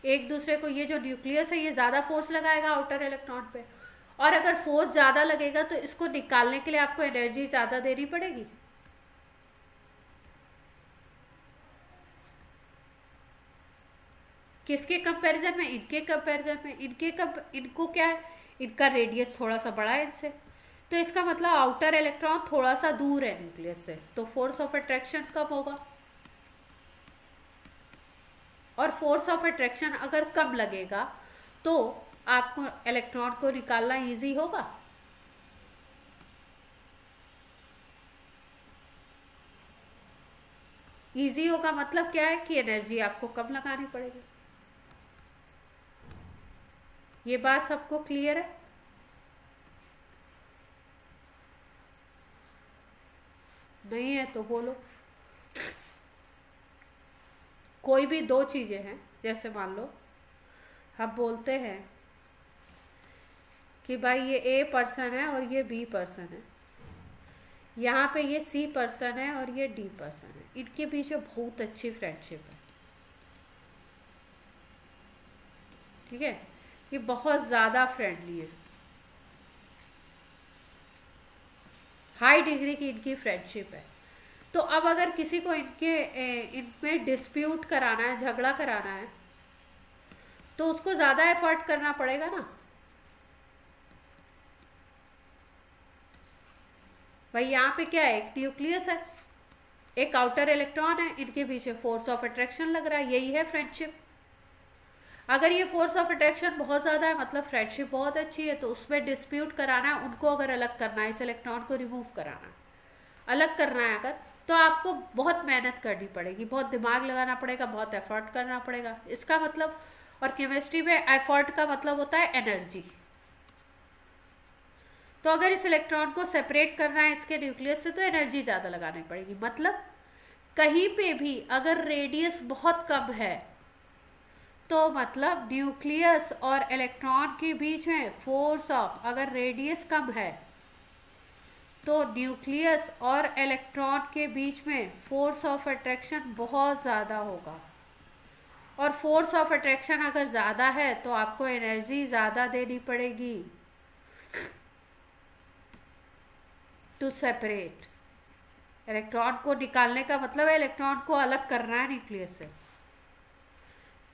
A: एक दूसरे को। ये जो न्यूक्लियस है ये ज़्यादा फोर्स लगाएगा आउटर इलेक्ट्रॉन पे, और अगर फोर्स ज़्यादा लगेगा तो इसको निकालने के लिए आपको एनर्जी ज़्यादा देनी पड़ेगी। किसके कंपैरिजन में? इनके कंपैरिजन में। इनको क्या है, इनका रेडियस थोड़ा सा बड़ा है इनसे, तो इसका मतलब आउटर इलेक्ट्रॉन थोड़ा सा दूर है न्यूक्लियस से, तो फोर्स ऑफ अट्रैक्शन कम होगा। और फोर्स ऑफ अट्रैक्शन अगर कम लगेगा तो आपको इलेक्ट्रॉन को निकालना इजी होगा। इजी होगा मतलब क्या है कि एनर्जी आपको कम लगानी पड़ेगी। ये बात सबको क्लियर है? नहीं है तो बोलो। कोई भी दो चीजें हैं, जैसे मान लो हम बोलते हैं कि भाई ये ए पर्सन है और ये बी पर्सन है, यहाँ पे ये सी पर्सन है और ये डी पर्सन है, इनके बीच बहुत अच्छी फ्रेंडशिप है। ठीक है, ये बहुत ज़्यादा फ्रेंडली है, हाई डिग्री की इनकी फ्रेंडशिप है। तो अब अगर किसी को इनमें डिस्प्यूट कराना है, झगड़ा कराना है, तो उसको ज़्यादा एफर्ट करना पड़ेगा ना भाई। यहाँ पे क्या है, एक न्यूक्लियस है, एक आउटर इलेक्ट्रॉन है, इनके पीछे फोर्स ऑफ अट्रैक्शन लग रहा है, यही है फ्रेंडशिप। अगर ये फोर्स ऑफ अट्रैक्शन बहुत ज़्यादा है मतलब फ्रेंडशिप बहुत अच्छी है, तो उसमें डिस्प्यूट कराना है, उनको अगर अलग करना है, इस इलेक्ट्रॉन को रिमूव कराना है, अलग करना है अगर, तो आपको बहुत मेहनत करनी पड़ेगी, बहुत दिमाग लगाना पड़ेगा, बहुत एफर्ट करना पड़ेगा। इसका मतलब, और केमिस्ट्री में एफर्ट का मतलब होता है एनर्जी। तो अगर इस इलेक्ट्रॉन को सेपरेट करना है इसके न्यूक्लियस से तो एनर्जी ज़्यादा लगानी पड़ेगी। मतलब कहीं पे भी अगर रेडियस बहुत कम है तो मतलब न्यूक्लियस और इलेक्ट्रॉन के बीच में फोर्स ऑफ, अगर रेडियस कम है तो न्यूक्लियस और इलेक्ट्रॉन के बीच में फोर्स ऑफ अट्रैक्शन बहुत ज़्यादा होगा। और फोर्स ऑफ अट्रैक्शन अगर ज़्यादा है तो आपको एनर्जी ज़्यादा देनी पड़ेगी टू सेपरेट। इलेक्ट्रॉन को निकालने का मतलब है इलेक्ट्रॉन को अलग करना है न्यूक्लियस से।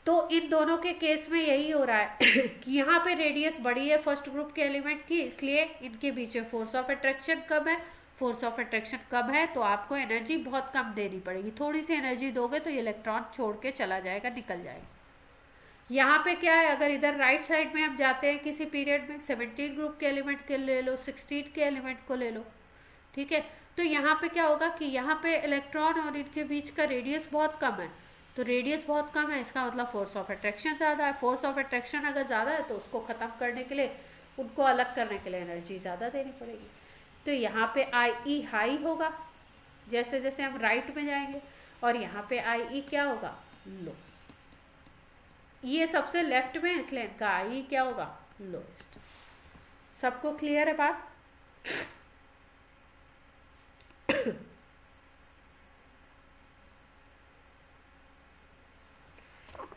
A: तो इन दोनों के केस में यही हो रहा है कि यहाँ पे रेडियस बड़ी है फर्स्ट ग्रुप के एलिमेंट की, इसलिए इनके पीछे फोर्स ऑफ अट्रैक्शन कम है। फोर्स ऑफ अट्रैक्शन कम है तो आपको एनर्जी बहुत कम देनी पड़ेगी। थोड़ी सी एनर्जी दोगे तो ये इलेक्ट्रॉन छोड़ के चला जाएगा, निकल जाएगा। यहाँ पे क्या है, अगर इधर राइट साइड में हम जाते हैं किसी पीरियड में, 17 ग्रुप के एलिमेंट के ले लो, 16 के एलिमेंट को ले लो, ठीक है, तो यहाँ पे क्या होगा कि यहाँ पे इलेक्ट्रॉन और इनके बीच का रेडियस बहुत कम है, तो रेडियस बहुत कम है इसका मतलब फोर्स ऑफ अट्रैक्शन ज़्यादा है। फोर्स ऑफ अट्रैक्शन अगर ज़्यादा है तो उसको ख़त्म करने के लिए, उनको अलग करने के लिए एनर्जी ज़्यादा देनी पड़ेगी। तो यहाँ पे आई ई हाई होगा जैसे जैसे हम राइट में जाएंगे, और यहाँ पे आई ई क्या होगा, लो। ये सबसे लेफ्ट में इसलिए इनका आई क्या होगा, लोएस्ट। सबको क्लियर है बात?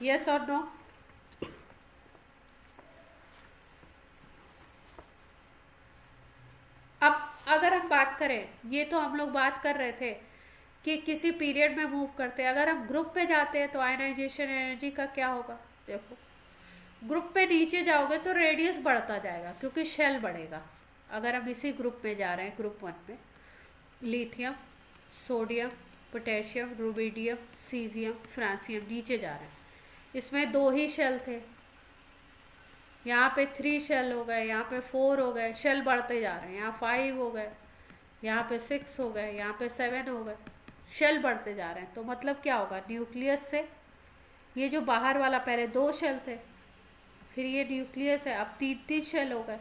A: यस और नो? अब अगर हम बात करें, ये तो हम लोग बात कर रहे थे कि किसी पीरियड में मूव करते हैं, अगर हम ग्रुप पे जाते हैं तो आयनाइजेशन एनर्जी का क्या होगा। देखो ग्रुप पे नीचे जाओगे तो रेडियस बढ़ता जाएगा क्योंकि शेल बढ़ेगा। अगर हम इसी ग्रुप में जा रहे हैं, ग्रुप 1 में lithium, sodium, potassium, rubidium, caesium, francium, नीचे जा रहे हैं। इसमें 2 ही शेल थे, यहाँ पे 3 शेल हो गए, यहाँ पे 4 हो गए, शेल बढ़ते जा रहे हैं। यहाँ 5 हो गए, यहाँ पे 6 हो गए, यहाँ पे 7 हो गए, शेल बढ़ते जा रहे हैं। तो मतलब क्या होगा, न्यूक्लियस से ये जो बाहर वाला पहले 2 शेल थे, फिर ये न्यूक्लियस है, अब 3 शेल हो गए।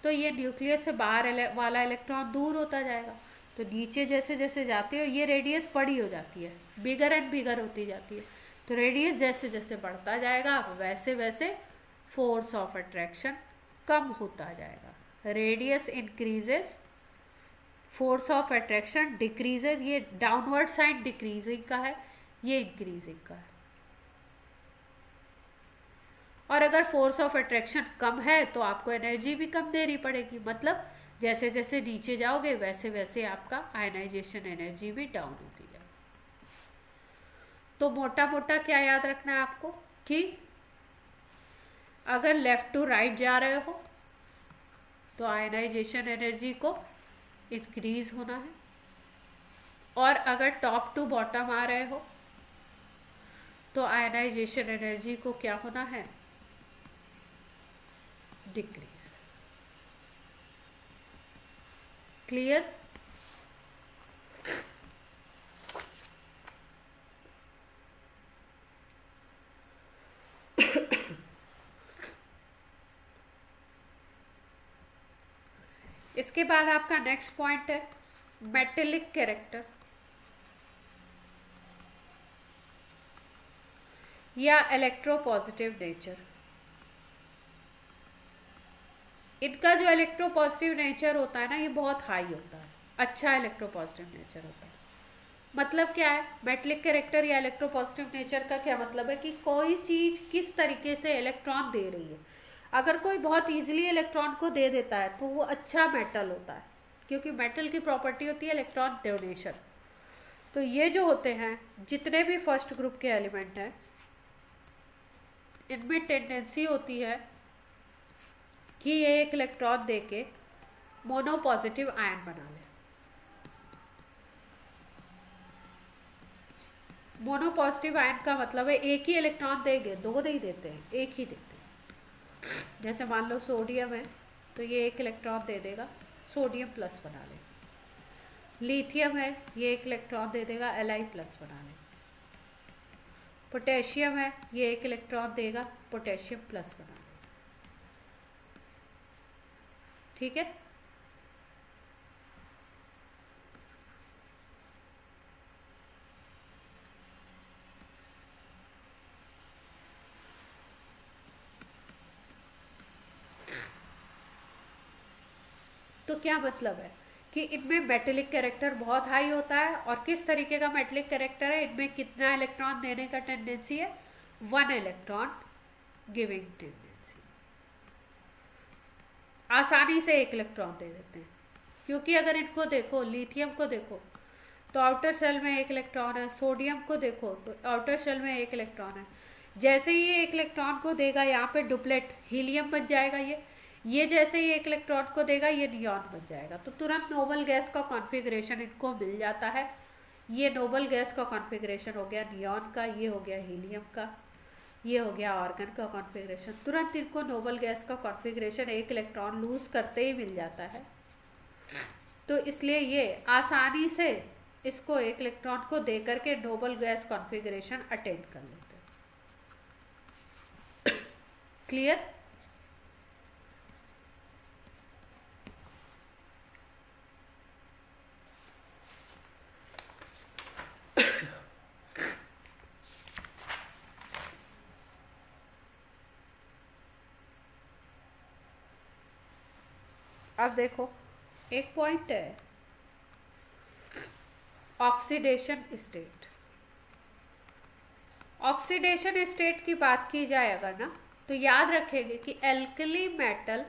A: तो ये न्यूक्लियस से बाहर वाला इलेक्ट्रॉन दूर होता जाएगा। तो नीचे जैसे जैसे जाते हो ये रेडियस बड़ी हो जाती है, बिगर एंड बिगर होती जाती है। तो रेडियस जैसे जैसे बढ़ता जाएगा वैसे वैसे फोर्स ऑफ अट्रैक्शन कम होता जाएगा। Radius increases, force of attraction decreases. ये डाउनवर्ड साइड डिक्रीजिंग का है, ये इंक्रीजिंग का है। और अगर फोर्स ऑफ अट्रैक्शन कम है तो आपको एनर्जी भी कम देनी पड़ेगी, मतलब जैसे जैसे नीचे जाओगे वैसे वैसे आपका आयनाइजेशन एनर्जी भी डाउन होती जाएगी। तो मोटा मोटा क्या याद रखना है आपको कि अगर लेफ्ट टू राइट जा रहे हो तो आयनाइजेशन एनर्जी को इंक्रीज होना है, और अगर टॉप टू बॉटम आ रहे हो तो आयनाइजेशन एनर्जी को क्या होना है, डिक्रीज। क्लियर? इसके बाद आपका नेक्स्ट पॉइंट है मेटेलिक कैरेक्टर या इलेक्ट्रोपॉजिटिव नेचर। इनका जो इलेक्ट्रोपॉजिटिव नेचर होता है ना, ये बहुत हाई होता है, अच्छा इलेक्ट्रोपॉजिटिव नेचर होता है। मतलब क्या है मेटेलिक कैरेक्टर या इलेक्ट्रोपॉजिटिव नेचर का क्या मतलब है कि कोई चीज किस तरीके से इलेक्ट्रॉन दे रही है। अगर कोई बहुत इजीली इलेक्ट्रॉन को दे देता है तो वो अच्छा मेटल होता है, क्योंकि मेटल की प्रॉपर्टी होती है इलेक्ट्रॉन डोनेशन। तो ये जो होते हैं जितने भी फर्स्ट ग्रुप के एलिमेंट हैं, इनमें टेंडेंसी होती है कि ये एक इलेक्ट्रॉन देके मोनो पॉजिटिव आयन बना ले। मोनो पॉजिटिव आयन का मतलब है एक ही इलेक्ट्रॉन देंगे, 2 नहीं देते हैं, एक ही देते हैं। जैसे मान लो सोडियम है तो ये एक इलेक्ट्रॉन दे देगा, सोडियम प्लस बना ले। लिथियम है, ये एक इलेक्ट्रॉन दे देगा, Li प्लस बना ले। पोटेशियम है, ये एक इलेक्ट्रॉन देगा, पोटेशियम प्लस बना ले। ठीक है? तो क्या मतलब है कि इनमें मेटेलिक कैरेक्टर बहुत हाई होता है। और किस तरीके का मेटेलिक कैरेक्टर है, इनमें कितना इलेक्ट्रॉन देने का टेंडेंसी है, 1 इलेक्ट्रॉन गिविंग टेंडेंसी। आसानी से 1 इलेक्ट्रॉन दे देते हैं, क्योंकि अगर इनको देखो, लिथियम को देखो तो आउटर शेल में 1 इलेक्ट्रॉन है, सोडियम को देखो तो आउटर शेल में 1 इलेक्ट्रॉन है। जैसे ही ये 1 इलेक्ट्रॉन को देगा यहाँ पे डुप्लेट हीलियम बन जाएगा, ये जैसे ही 1 इलेक्ट्रॉन को देगा ये नियॉन बन जाएगा। तो तुरंत नोबल गैस का कॉन्फ़िगरेशन इनको मिल जाता है। ये नोबल गैस का कॉन्फ़िगरेशन हो गया नियॉन का, ये हो गया हीलियम का, ये हो गया आर्गन का कॉन्फ़िगरेशन। तुरंत इनको नोबल गैस का कॉन्फ़िगरेशन 1 इलेक्ट्रॉन लूज करते ही मिल जाता है। तो इसलिए ये आसानी से इसको एक इलेक्ट्रॉन को दे करके नोबल गैस कॉन्फ़िगरेशन अटेन कर लेते हैं। क्लियर? अब देखो एक पॉइंट है ऑक्सीडेशन स्टेट। ऑक्सीडेशन स्टेट की बात की जाए अगर ना, तो याद रखेंगे कि एल्कली मेटल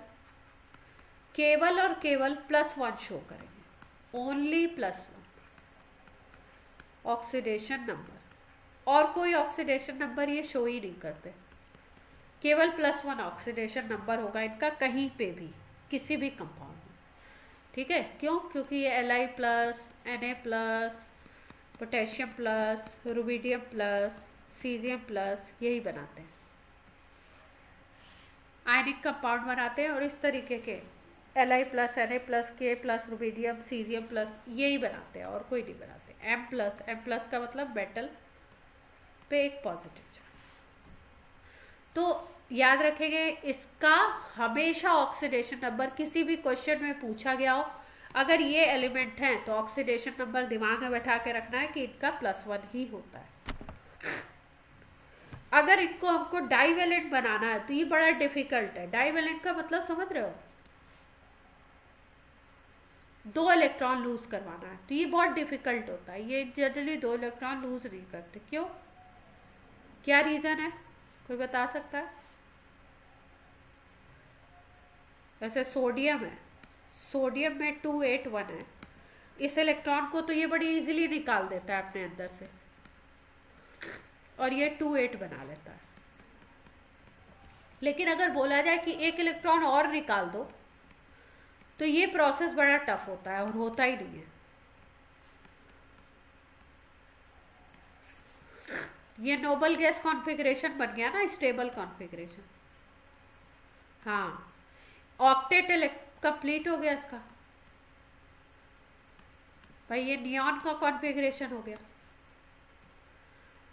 A: केवल और केवल +1 शो करेंगे, ओनली +1 ऑक्सीडेशन नंबर, और कोई ऑक्सीडेशन नंबर ये शो ही नहीं करते। केवल +1 ऑक्सीडेशन नंबर होगा इनका कहीं पे भी, किसी भी कंपाउंड में। ठीक है, क्यों? क्योंकि ये Li+, Na+, potassium plus, rubidium plus, caesium plus यही बनाते हैं, आयनिक कंपाउंड बनाते हैं। और इस तरीके के Li+, Na+, K+, rubidium, caesium plus यही बनाते हैं, और कोई नहीं बनाते। M+ का मतलब मेटल पे एक पॉजिटिव चार्ज। तो याद रखेंगे इसका हमेशा ऑक्सीडेशन नंबर, किसी भी क्वेश्चन में पूछा गया हो अगर ये एलिमेंट हैं तो ऑक्सीडेशन नंबर दिमाग में बैठा के रखना है कि इनका +1 ही होता है। अगर इनको हमको डाइवेलेंट बनाना है तो ये बड़ा डिफिकल्ट है। डाइवेलेंट का मतलब समझ रहे हो? 2 इलेक्ट्रॉन लूज करवाना है, तो ये बहुत डिफिकल्ट होता है। ये जनरली 2 इलेक्ट्रॉन लूज नहीं करते। क्यों? क्या रीजन है? कोई बता सकता है? वैसे सोडियम है, सोडियम में 281 है, इस इलेक्ट्रॉन को तो ये बड़ी इजीली निकाल देता है अपने अंदर से, और ये 28 बना लेता है। लेकिन अगर बोला जाए कि एक इलेक्ट्रॉन और निकाल दो तो ये प्रोसेस बड़ा टफ होता है, और होता ही नहीं है। ये नोबल गैस कॉन्फ़िगरेशन बन गया ना, स्टेबल कॉन्फ़िगरेशन। हाँ, ऑक्टेट कंप्लीट हो गया इसका भाई, ये नियॉन का कॉन्फ़िगरेशन हो गया।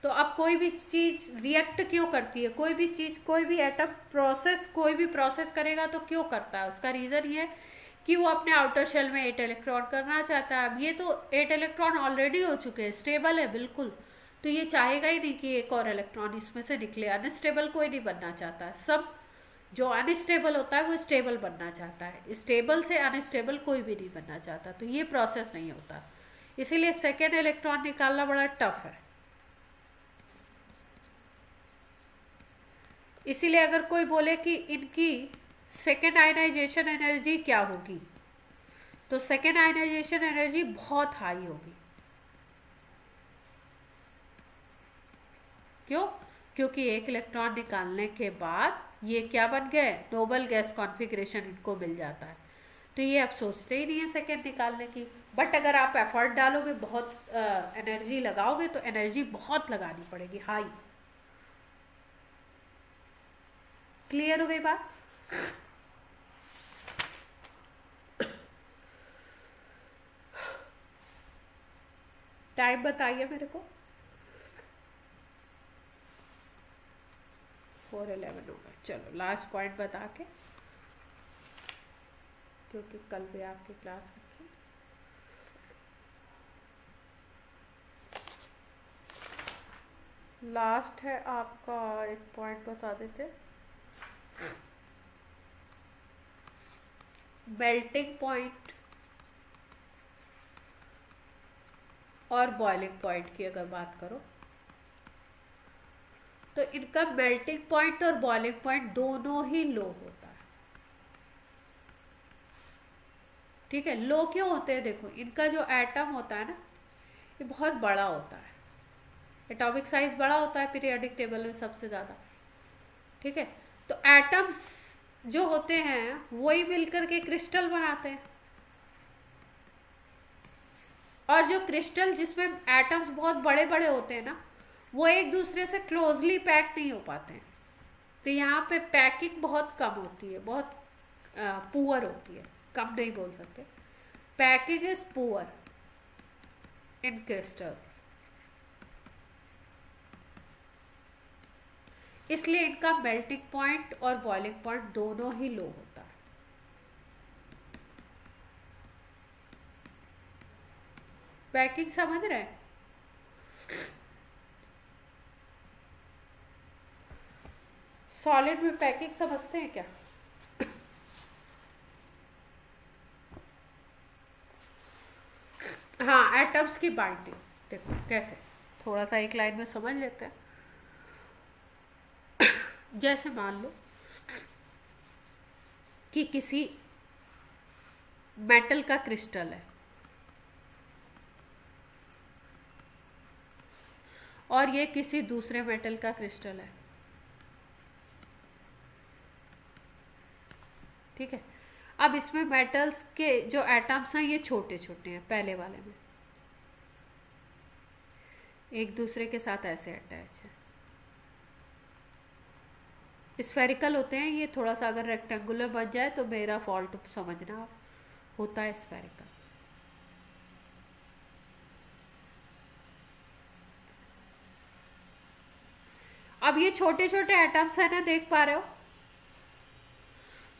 A: तो अब कोई भी चीज रिएक्ट क्यों करती है, कोई भी चीज, कोई भी एटम प्रोसेस, कोई भी प्रोसेस करेगा तो क्यों करता है? उसका रीजन ये है कि वो अपने आउटर शेल में 8 इलेक्ट्रॉन करना चाहता है। अब ये तो 8 इलेक्ट्रॉन ऑलरेडी हो चुके हैं, स्टेबल है बिल्कुल, तो ये चाहेगा ही नहीं कि एक और इलेक्ट्रॉन इसमें से निकले। अनस्टेबल कोई नहीं बनना चाहता है, सब जो अनस्टेबल होता है वो स्टेबल बनना चाहता है। स्टेबल से अनस्टेबल कोई भी नहीं बनना चाहता, तो ये प्रोसेस नहीं होता। इसीलिए सेकेंड इलेक्ट्रॉन निकालना बड़ा टफ है। इसीलिए अगर कोई बोले कि इनकी सेकेंड आयनाइजेशन एनर्जी क्या होगी, तो सेकेंड आयनाइजेशन एनर्जी बहुत हाई होगी। क्यों? क्योंकि एक इलेक्ट्रॉन निकालने के बाद ये क्या बन गए? नोबल गैस कॉन्फ़िगरेशन इनको मिल जाता है। तो ये आप सोचते ही नहीं है सेकेंड निकालने की। बट अगर आप एफर्ट डालोगे, बहुत एनर्जी लगाओगे, तो एनर्जी बहुत लगानी पड़ेगी, हाई। क्लियर हो गई बात? टाइम बताइए मेरे को। 4:11 हो गए। चलो लास्ट पॉइंट बता के, क्योंकि कल भी आपकी क्लास रखी। लास्ट है आपका, एक पॉइंट बता देते। मेल्टिंग पॉइंट और बॉइलिंग पॉइंट की अगर बात करो तो इनका मेल्टिंग पॉइंट और बॉइलिंग पॉइंट दोनों ही लो होता है। ठीक है, लो क्यों होते हैं? देखो, इनका जो एटम होता है ना, ये बहुत बड़ा होता है, एटॉमिक साइज बड़ा होता है पीरियोडिक टेबल में सबसे ज़्यादा। ठीक है, तो एटम्स जो होते हैं वही मिलकर के क्रिस्टल बनाते हैं, और जो क्रिस्टल जिसमें एटम्स बहुत बड़े बड़े होते हैं ना, वो एक दूसरे से क्लोजली पैक नहीं हो पाते हैं। तो यहाँ पे पैकिंग बहुत कम होती है, बहुत पुअर होती है, कम नहीं बोल सकते, packing is poor in crystals, इसलिए इनका मेल्टिंग पॉइंट और बॉइलिंग पॉइंट दोनों ही लो होता है। पैकिंग समझ रहे हैं? सॉलिड में पैकिंग समझते हैं क्या? हाँ, एटम्स की बाइंडिंग देखो कैसे, थोड़ा सा एक लाइन में समझ लेते हैं। जैसे मान लो कि किसी मेटल का क्रिस्टल है और ये किसी दूसरे मेटल का क्रिस्टल है, ठीक है। अब इसमें मेटल्स के जो एटम्स हैं ये छोटे छोटे हैं, पहले वाले में एक दूसरे के साथ ऐसे अटैच है, स्फेरिकल होते हैं। ये थोड़ा सा अगर रेक्टेंगुलर बन जाए तो मेरा फॉल्ट समझना, होता है स्फेरिकल। अब ये छोटे छोटे एटम्स है ना, देख पा रहे हो?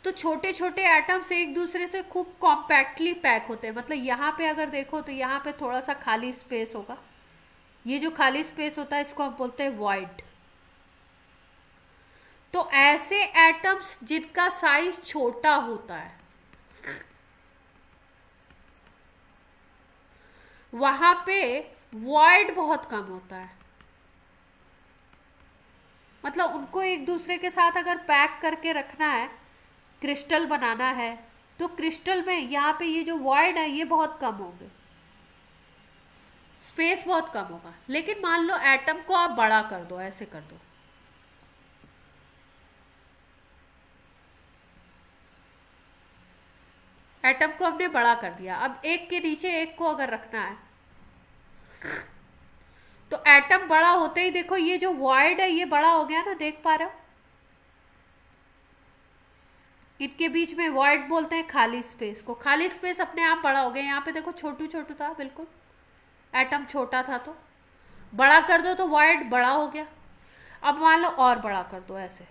A: तो छोटे छोटे एटम्स एक दूसरे से खूब कॉम्पैक्टली पैक होते हैं। मतलब यहाँ पे अगर देखो तो यहाँ पे थोड़ा सा खाली स्पेस होगा, ये जो खाली स्पेस होता है इसको हम बोलते हैं वॉइड। तो ऐसे एटम्स जिनका साइज छोटा होता है वहां पे वॉइड बहुत कम होता है। मतलब उनको एक दूसरे के साथ अगर पैक करके रखना है, क्रिस्टल बनाना है, तो क्रिस्टल में यहाँ पे ये जो वॉइड है ये बहुत कम होंगे, स्पेस बहुत कम होगा। लेकिन मान लो एटम को आप बड़ा कर दो, ऐसे कर दो, एटम को हमने बड़ा कर दिया। अब एक के नीचे एक को अगर रखना है तो एटम बड़ा होते ही देखो ये जो वॉइड है ये बड़ा हो गया ना, देख पा रहे हो? इनके बीच में वॉइड बोलते हैं खाली स्पेस को। खाली स्पेस अपने आप बड़ा हो गया। यहाँ पे देखो छोटू छोटू था, बिल्कुल एटम छोटा था, तो बड़ा कर दो तो वॉइड बड़ा हो गया। अब मान लो और बड़ा कर दो ऐसे,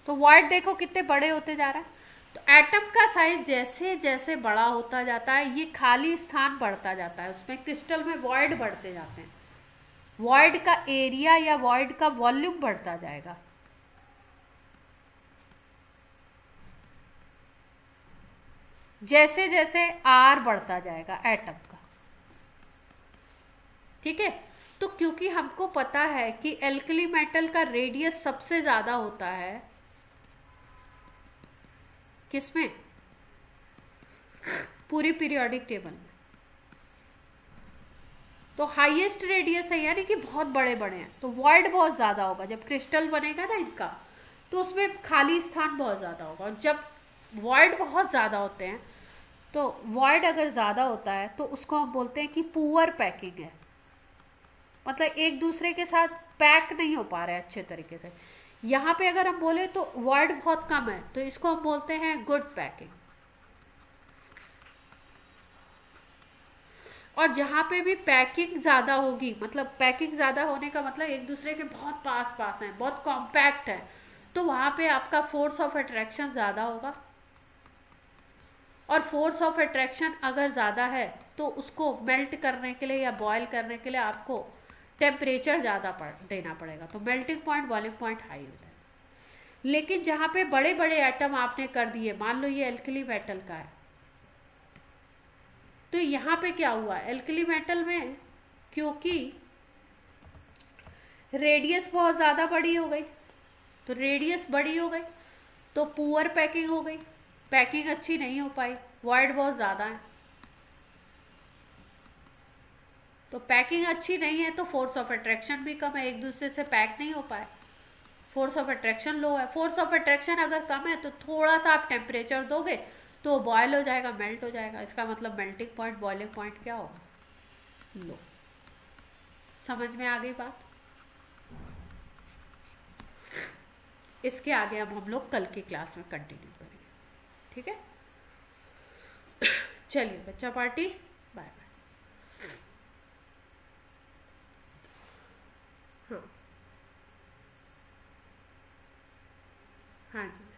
A: तो वॉइड देखो कितने बड़े होते जा रहे हैं। तो एटम का साइज जैसे जैसे बड़ा होता जाता है ये खाली स्थान बढ़ता जाता है, उसमें क्रिस्टल में वॉइड बढ़ते जाते हैं, वॉइड का एरिया या वॉइड का वॉल्यूम बढ़ता जाएगा। जैसे जैसे आर बढ़ता जाएगा एटम का, ठीक है। तो क्योंकि हमको पता है कि एल्कली मेटल का रेडियस सबसे ज्यादा होता है किसमें? पूरी पीरियोडिक टेबल में। तो हाईएस्ट रेडियस है, यानी कि बहुत बड़े बड़े हैं, तो वॉइड बहुत ज्यादा होगा। जब क्रिस्टल बनेगा ना इनका तो उसमें खाली स्थान बहुत ज्यादा होगा। और जब वॉइड बहुत ज्यादा होते हैं तो वॉइड अगर ज्यादा होता है तो उसको हम बोलते हैं कि पुअर पैकिंग है। मतलब एक दूसरे के साथ पैक नहीं हो पा रहे अच्छे तरीके से। यहाँ पे अगर हम बोले तो वॉइड बहुत कम है तो इसको हम बोलते हैं गुड पैकिंग। और जहाँ पे भी पैकिंग ज्यादा होगी, मतलब पैकिंग ज्यादा होने का मतलब एक दूसरे के बहुत पास पास है, बहुत कॉम्पैक्ट है, तो वहां पे आपका फोर्स ऑफ अट्रैक्शन ज्यादा होगा। और फोर्स ऑफ अट्रैक्शन अगर ज़्यादा है तो उसको मेल्ट करने के लिए या बॉयल करने के लिए आपको टेम्परेचर ज़्यादा देना पड़ेगा, तो melting point boiling point high हो जाए। लेकिन जहाँ पे बड़े बड़े एटम आपने कर दिए, मान लो ये एल्कली मेटल का है, तो यहाँ पे क्या हुआ, एल्कली मेटल में क्योंकि रेडियस बहुत ज़्यादा बड़ी हो गई, तो रेडियस बड़ी हो गई तो पुअर पैकिंग हो गई, पैकिंग अच्छी नहीं हो पाई, वॉइड बहुत ज़्यादा है। तो पैकिंग अच्छी नहीं है तो फोर्स ऑफ अट्रैक्शन भी कम है, एक दूसरे से पैक नहीं हो पाए, फोर्स ऑफ अट्रैक्शन लो है। फोर्स ऑफ अट्रैक्शन अगर कम है तो थोड़ा सा आप टेम्परेचर दोगे तो बॉयल हो जाएगा, मेल्ट हो जाएगा। इसका मतलब मेल्टिंग पॉइंट बॉइलिंग पॉइंट क्या होगा, लो। समझ में आ गई बात? इसके आगे अब हम लोग कल की क्लास में कंटिन्यू करेंगे, ठीक है। चलिए बच्चा पार्टी, बाय बाय। हाँ हाँ जी।